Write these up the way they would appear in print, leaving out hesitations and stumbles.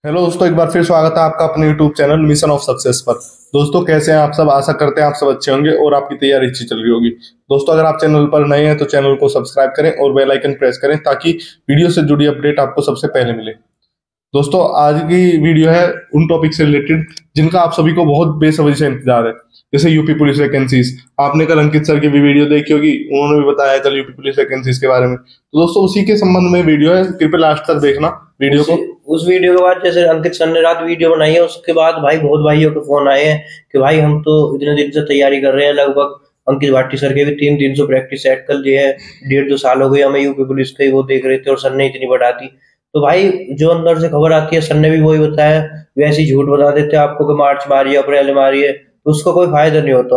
Hello दोस्तों, एक बार फिर स्वागत है आपका अपने YouTube channel mission of success पर। दोस्तों कैसे हैं आप सब? आशा करते हैं आप सब अच्छे होंगे और आपकी तैयारी अच्छी चल रही होगी। दोस्तों अगर आप चैनल पर नए हैं तो चैनल को सब्सक्राइब करें और बेल आइकन प्रेस करें ताकि वीडियो से जुड़ी अपडेट आपको सबसे पहले मिले। दोस्तों आज की वीडियो है उन टॉपिक से रिलेटेड जिनका आप सभी को बहुत बेसब्री से इंतजार है, जैसे यूपी पुलिस वैकेंसीज। आपने कल अंकित सर की भी वीडियो देखी होगी, उन्होंने भी बताया कल यूपी पुलिस वैकेंसीज के बारे में। तो दोस्तों उसी के संबंध में वीडियो है, कृपया लास्ट तक देखना वीडियो को। उस वीडियो के बाद जैसे अंकित सर ने रात वीडियो बनाई है, उसके बाद भाई बहुत भाइयों के फोन आए हैं कि भाई हम तो इतने दिन से तैयारी कर रहे हैं। लगभग अंकित भाटी सर के भी 300 प्रैक्टिस सेट कर दिए हैं। 1.5-2 साल हो गए हमें यूपी पुलिस के, वो देख रहे थे और सर ने इतनी बढ़ा दी। तो भाई जो अंदर से खबर आती है, सर ने भी वही बताया, वैसे ही झूठ बता देते हैं आपको कि मार्च मारिए अप्रैल मारिए, तो उसका कोई फायदा नहीं होता।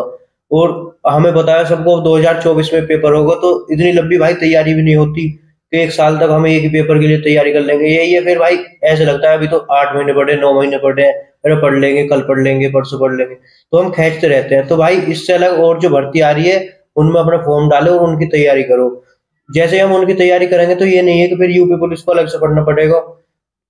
और हमें बताया सबको 2024 में पेपर होगा, तो इतनी लंबी भाई तैयारी भी नहीं होती कि 1 साल तक हमें एक ही पेपर के लिए तैयारी कर लेंगे। यही है फिर भाई, ऐसे लगता है अभी तो 8 महीने पढ़े, 9 महीने पढ़े हैं, अरे पढ़ लेंगे, कल पढ़ लेंगे, परसों पढ़ लेंगे, तो हम खींचते रहते हैं। तो भाई इससे अलग और जो भर्ती आ रही है उनमें अपना फॉर्म डालो और उनकी तैयारी करो। जैसे हम उनकी तैयारी करेंगे तो ये नहीं है कि फिर यूपी पुलिस को अलग से पढ़ना पड़ेगा।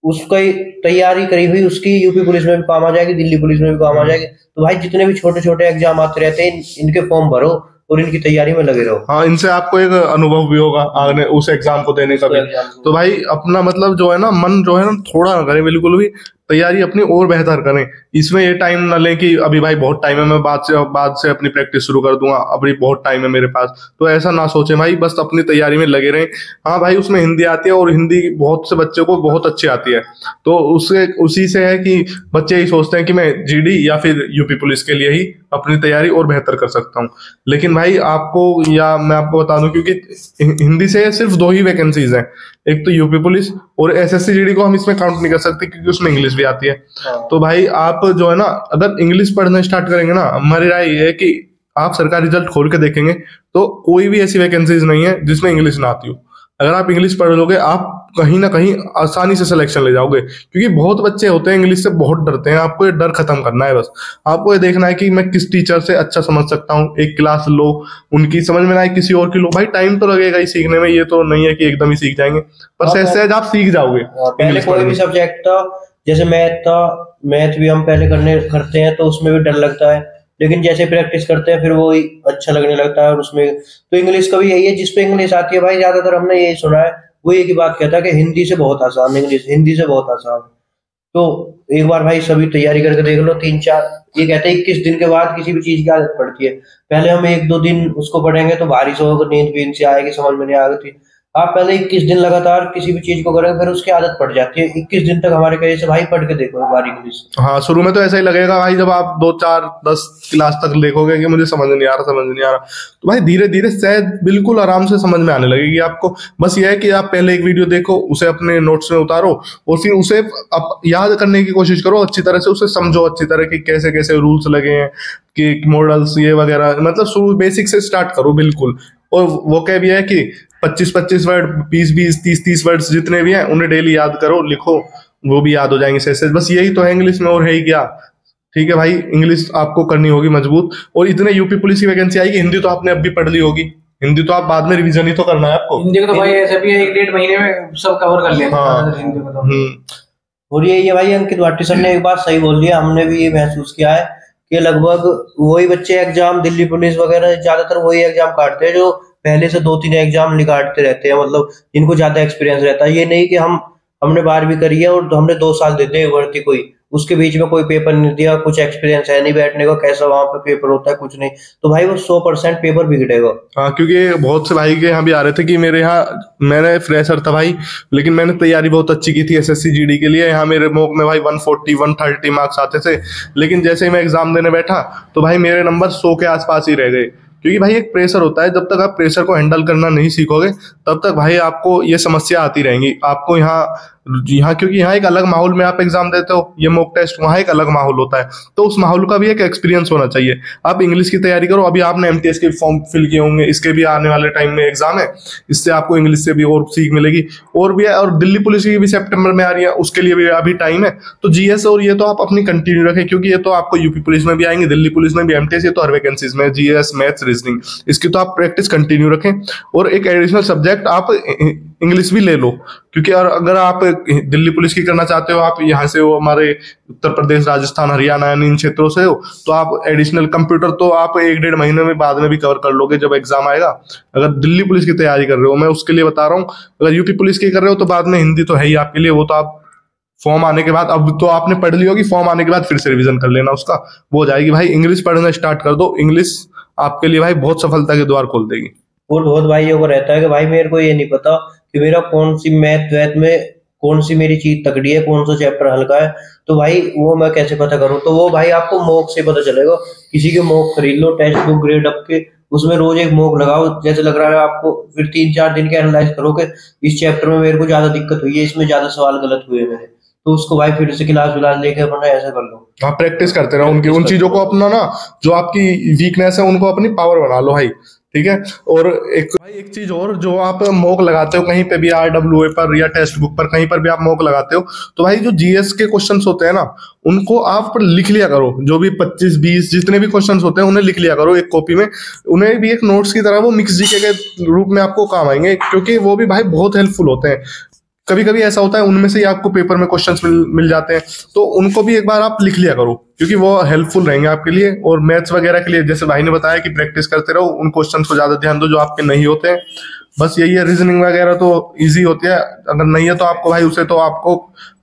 उसकी तैयारी करी हुई उसकी यूपी पुलिस में भी काम आ जाएगी, दिल्ली पुलिस में भी काम आ जाएगी। तो भाई जितने भी छोटे छोटे एग्जाम आते रहते हैं, इनके फॉर्म भरो और इनकी तैयारी में लगे रहो। हाँ, इनसे आपको एक अनुभव भी होगा आगे उस एग्जाम को देने का भी। तो भाई अपना मतलब जो है ना, मन जो है ना थोड़ा ना करें, बिल्कुल भी तैयारी अपनी और बेहतर करें। इसमें ये टाइम ना लें कि अभी भाई बहुत टाइम है, मैं बाद से अपनी प्रैक्टिस शुरू कर दूंगा, अभी बहुत टाइम है मेरे पास। तो ऐसा ना सोचें भाई, बस अपनी तैयारी में लगे रहें। हाँ भाई, उसमें हिंदी आती है और हिंदी बहुत से बच्चे को बहुत अच्छी आती है, तो उससे उसी से है कि बच्चे ही सोचते हैं कि मैं जीडी या फिर यूपी पुलिस के लिए ही अपनी तैयारी और बेहतर कर सकता हूँ। लेकिन भाई आपको, या मैं आपको बता दूं, क्योंकि हिंदी से सिर्फ 2 ही वैकेंसीज हैं, एक तो यूपी पुलिस और एसएससी जीडी को हम इसमें काउंट नहीं कर सकते क्योंकि उसमें इंग्लिश भी आती है। तो भाई आप जो है ना, अगर इंग्लिश पढ़ना स्टार्ट करेंगे ना, हमारी राय ये है कि आप सरकारी रिजल्ट खोल के देखेंगे तो कोई भी ऐसी वैकेंसीज नहीं है जिसमें इंग्लिश ना आती हो। अगर आप इंग्लिश पढ़ लोगे, आप कहीं ना कहीं आसानी से सिलेक्शन ले जाओगे, क्योंकि बहुत बच्चे होते हैं इंग्लिश से बहुत डरते हैं। आपको ये डर खत्म करना है। बस आपको ये देखना है कि मैं किस टीचर से अच्छा समझ सकता हूँ। एक क्लास लो, उनकी समझ में ना आए किसी और की लो, भाई टाइम तो लगेगा ही सीखने में, ये तो नहीं है कि एकदम ही सीख जाएंगे, पर सहज सहज आप सीख जाओगे। पहले कोई भी सब्जेक्ट था, जैसे मैथ था, मैथ भी हम पहले करते हैं तो उसमें भी डर लगता है, लेकिन जैसे प्रैक्टिस करते हैं फिर वो ही अच्छा लगने लगता है। और उसमें तो इंग्लिश का भी यही है, जिसपे इंग्लिश आती है भाई, ज्यादातर हमने यही सुना है, वो एक ही बात कहता है कि हिंदी से बहुत आसान, इंग्लिश हिंदी से बहुत आसान। तो एक बार भाई सभी तैयारी करके देख लो, 3-4, ये कहते हैं 21 दिन के बाद किसी भी चीज की आदत पड़ती है। पहले हम 1-2 दिन उसको पढ़ेंगे तो बारिश होगा, नींद भी इनसे आएगी, समझ में नहीं आएगी। आप पहले 21 दिन लगातार किसी भी चीज को करेंगे, फिर उसकी आदत पड़ जाती है। 21 दिन तक हमारे कहे से भाई पढ़ के देखो एक बार इंग्लिश। हाँ, शुरू में तो ऐसा ही लगेगा भाई, जब आप 2-4-10 क्लास तक देखोगे कि मुझे समझ नहीं आ रहा, समझ नहीं आ रहा, तो भाई धीरे धीरे शायद बिल्कुल आराम से समझ में आने लगेगी आपको। बस ये है कि आप पहले एक वीडियो देखो, उसे अपने नोट्स में उतारो और फिर उसे याद करने की कोशिश करो अच्छी तरह से, उसे समझो अच्छी तरह की कैसे कैसे रूल्स लगे हैं, कि मॉडल्स ये वगैरह, मतलब शुरू बेसिक से स्टार्ट करो बिल्कुल। और वो क्या भी है कि 25-25 वर्ड, 20-20, 30-30 वर्ड्स जितने भी हैं उन्हें डेली याद करो, लिखो, वो भी याद हो जाएंगे से। बस यही तो है इंग्लिश में, और है ही क्या। ठीक है भाई, इंग्लिश आपको करनी होगी मजबूत। और इतने यूपी पुलिस की वैकेंसी आएगी, हिंदी तो आपने अब भी पढ़ ली होगी, हिंदी तो आप बाद में रिवीजन ही तो करना है आपको। हिंदी को तो भाई ऐसे भी 1-1.5 महीने में सब कवर कर लेते हैं हिंदी को तो। और ये भाई अंकित भाटी सर ने एक बात सही बोल दिया, हमने भी ये महसूस किया है कि लगभग वही बच्चे एग्जाम, दिल्ली पुलिस वगैरह ज्यादातर वही एग्जाम काटते हैं जो पहले से 2-3 एग्जाम निकालते रहते हैं, मतलब इनको ज्यादा एक्सपीरियंस रहता है। ये नहीं कि हमने 12वीं करी है और हमने 2 साल दे दिए भर्ती, कोई उसके बीच में कोई पेपर नहीं दिया, कुछ एक्सपीरियंस है नहीं बैठने का, कैसा वहां पे पेपर होता है कुछ नहीं, तो भाई वो 100% पेपर बिगड़ेगा। हाँ, क्योंकि बहुत से भाई के यहाँ भी आ रहे थे कि मेरे यहाँ, मैंने फ्रेशर था भाई, लेकिन मैंने तैयारी बहुत अच्छी की थी एसएससी जीडी के लिए। यहाँ मेरे मॉक में भाई 140-130 मार्क्स आते थे, लेकिन जैसे ही मैं एग्जाम देने बैठा तो भाई मेरे नंबर 100 के आसपास ही रह गए। क्योंकि भाई एक प्रेशर होता है, जब तक आप प्रेशर को हैंडल करना नहीं सीखोगे तब तक भाई आपको ये समस्या आती रहेंगी। आपको यहाँ क्योंकि यहाँ एक अलग माहौल में आप एग्जाम देते हो, ये मॉक टेस्ट, वहाँ एक अलग माहौल होता है, तो उस माहौल का भी एक एक्सपीरियंस होना चाहिए। आप इंग्लिश की तैयारी करो, अभी आपने एमटीएस के फॉर्म फिल किए होंगे, इसके भी आने वाले टाइम में एग्जाम है, इससे आपको इंग्लिश से भी और सीख मिलेगी। और भी है, और दिल्ली पुलिस की भी सितंबर में आ रही है, उसके लिए भी अभी टाइम है। तो जीएस और ये तो आप अपनी कंटिन्यू रखें, क्योंकि ये तो आपको यूपी पुलिस में भी आएंगे, दिल्ली पुलिस में भी, एमटीएस, ये तो हर वैकेंसीज में जीएस, मैथ्स, रीजनिंग, इसकी तो आप प्रैक्टिस कंटिन्यू रखें। और एक एडिशनल सब्जेक्ट आप इंग्लिश भी ले लो, क्योंकि अगर आप दिल्ली पुलिस की करना चाहते हो, आप यहाँ से हो हमारे उत्तर प्रदेश, राजस्थान, हरियाणा इन क्षेत्रों से हो, तो आप एडिशनल कंप्यूटर तो आप 1-1.5 महीने में बाद में भी कवर कर लोगे जब एग्जाम आएगा। अगर दिल्ली पुलिस की तैयारी कर रहे हो, मैं उसके लिए बता रहा हूँ। अगर यूपी पुलिस की कर रहे हो तो बाद में हिंदी तो है ही आपके लिए, वो तो आप फॉर्म आने के बाद, अब तो आपने पढ़ ली होगी, फॉर्म आने के बाद फिर से रिवीजन कर लेना उसका, वो हो जाएगी। भाई इंग्लिश पढ़ना स्टार्ट कर दो, इंग्लिश आपके लिए भाई बहुत सफलता के द्वार खोल देगी। और बहुत भाइयों को रहता है कि भाई मेरे को ये नहीं पता कि मेरा कौन सी मैथ में कौन सी मेरी चीज तगड़ी है, कौन सा चैप्टर हल्का है, तो भाई वो मैं कैसे पता करूं? तो वो भाई आपको मॉक से पता चलेगा। किसी के मॉक खरीद लो, टेक्स्ट बुक ग्रेड अप के, उसमें रोज एक मॉक लगाओ, जैसे लग रहा है आपको, फिर 3-4 दिन के एनालाइज करो कि इस चैप्टर में मेरे को ज्यादा दिक्कत हुई है, इसमें ज्यादा सवाल गलत हुए मेरे, तो उसको भाई फिर से क्लास विलास लेके अपना ऐसा कर लो। हाँ, प्रैक्टिस करते रहो उनकी, उन चीजों को अपना ना, जो आपकी वीकनेस है उनको अपनी पावर बना लो भाई, ठीक है। और एक चीज और, जो आप मॉक लगाते हो कहीं पे भी, RWA पर या टेक्स्ट बुक पर, कहीं पर भी आप मॉक लगाते हो, तो भाई जो GS के क्वेश्चंस होते हैं ना, उनको आप लिख लिया करो। जो भी 25-20 जितने भी क्वेश्चंस होते हैं उन्हें लिख लिया करो एक कॉपी में, उन्हें भी एक नोट्स की तरह वो मिक्स जीके के रूप में आपको काम आएंगे, क्योंकि वो भी भाई बहुत हेल्पफुल होते हैं। कभी कभी ऐसा होता है उनमें से ही आपको पेपर में क्वेश्चंस मिल जाते हैं, तो उनको भी एक बार आप लिख लिया करो, क्योंकि वो हेल्पफुल रहेंगे आपके लिए। और मैथ्स वगैरह के लिए जैसे भाई ने बताया कि प्रैक्टिस करते रहो, उन क्वेश्चंस को ज्यादा ध्यान दो जो आपके नहीं होते हैं। बस यही है, रीजनिंग वगैरह तो इजी होती है, अगर नहीं है तो आपको भाई उसे तो आपको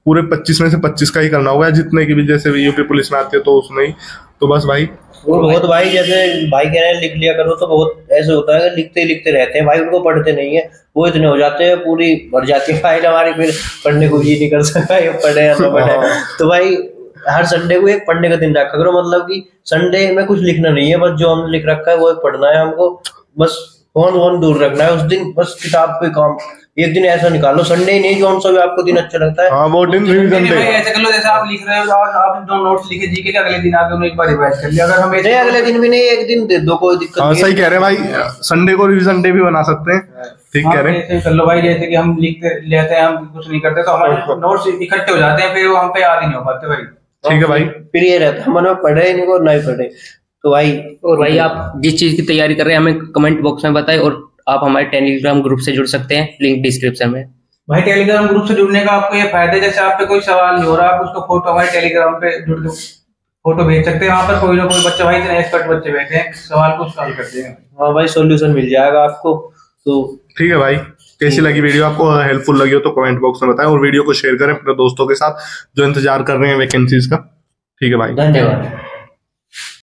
पूरे 25 में से 25 का ही करना होगा, जितने की भी, जैसे यूपी पुलिस में आती है तो उसमें ही। तो बस भाई, वो बहुत भाई, जैसे भाई कह रहे हैं लिख लिया करो, तो बहुत ऐसे होता है कि लिखते ही लिखते रहते हैं भाई, उनको पढ़ते नहीं है, वो इतने हो जाते हैं, पूरी भर जाती है फाइल हमारी, फिर पढ़ने को जी नहीं कर सकता ये पढ़े या ना पढ़े। तो भाई हर संडे को एक पढ़ने का दिन रखा करो, मतलब कि संडे में कुछ लिखना नहीं है, बस जो हमने लिख रखा है वो पढ़ना है हमको, बस फोन दूर रखना है उस दिन, बस किताब पे काम। एक दिन ऐसा निकालो, संडे ही नहीं, जो सा भी आपको दिन अच्छा लगता है, हाँ वो दिन रिवीजन डे। ऐसे कर लो जैसे आप लिख रहे हो और आपने जो नोट्स लिखे जीके के, अगले दिन आके उन्हें एक बार रिवाइज कर लिया। अगर हम नहीं अगले दिन भी नहीं, एक दिन दे दो, कोई दिक्कत नहीं। सही कह रहे हैं भाई, संडे को रिवीजन डे भी बना सकते हैं, ठीक कह रहे हैं। ऐसे कर लो भाई, जैसे कि हम लिखते लेते हैं, हम कुछ नहीं करते तो हमारे नोट्स इकट्ठे हो जाते हैं, फिर वो हम पे याद ही नहीं हो पाते भाई। ठीक है भाई, फिर ये रहता है मन में पढ़े ही नहीं और नहीं पढ़े। तो भाई, और भाई आप जिस चीज की तैयारी कर रहे हैं हमें कमेंट बॉक्स में बताएं, और आप हमारे टेलीग्राम ग्रुप से जुड़ सकते हैं, लिंक डिस्क्रिप्शन में। भाई टेलीग्राम ग्रुप से जुड़ने का आपको ये फायदा है, जैसे आप पे कोई सवाल नहीं हो रहा, आप उसको फोटो हमारे टेलीग्राम पे जुड़ के फोटो भेज सकते हैं। वहाँ पर कोई ना कोई बच्चा, भाई इतने एक्सपर्ट बच्चे बैठे हैं, सवाल को सॉल्व करते हैं। हाँ भाई, सॉल्यूशन मिल जाएगा आपको। तो ठीक है भाई, कैसी लगी वीडियो? आपको हेल्पफुल लगी हो तो कमेंट बॉक्स में बताएं, और वीडियो को शेयर करें अपने दोस्तों के साथ जो इंतजार कर रहे हैं वैकेंसीज का। ठीक है भाई, धन्यवाद।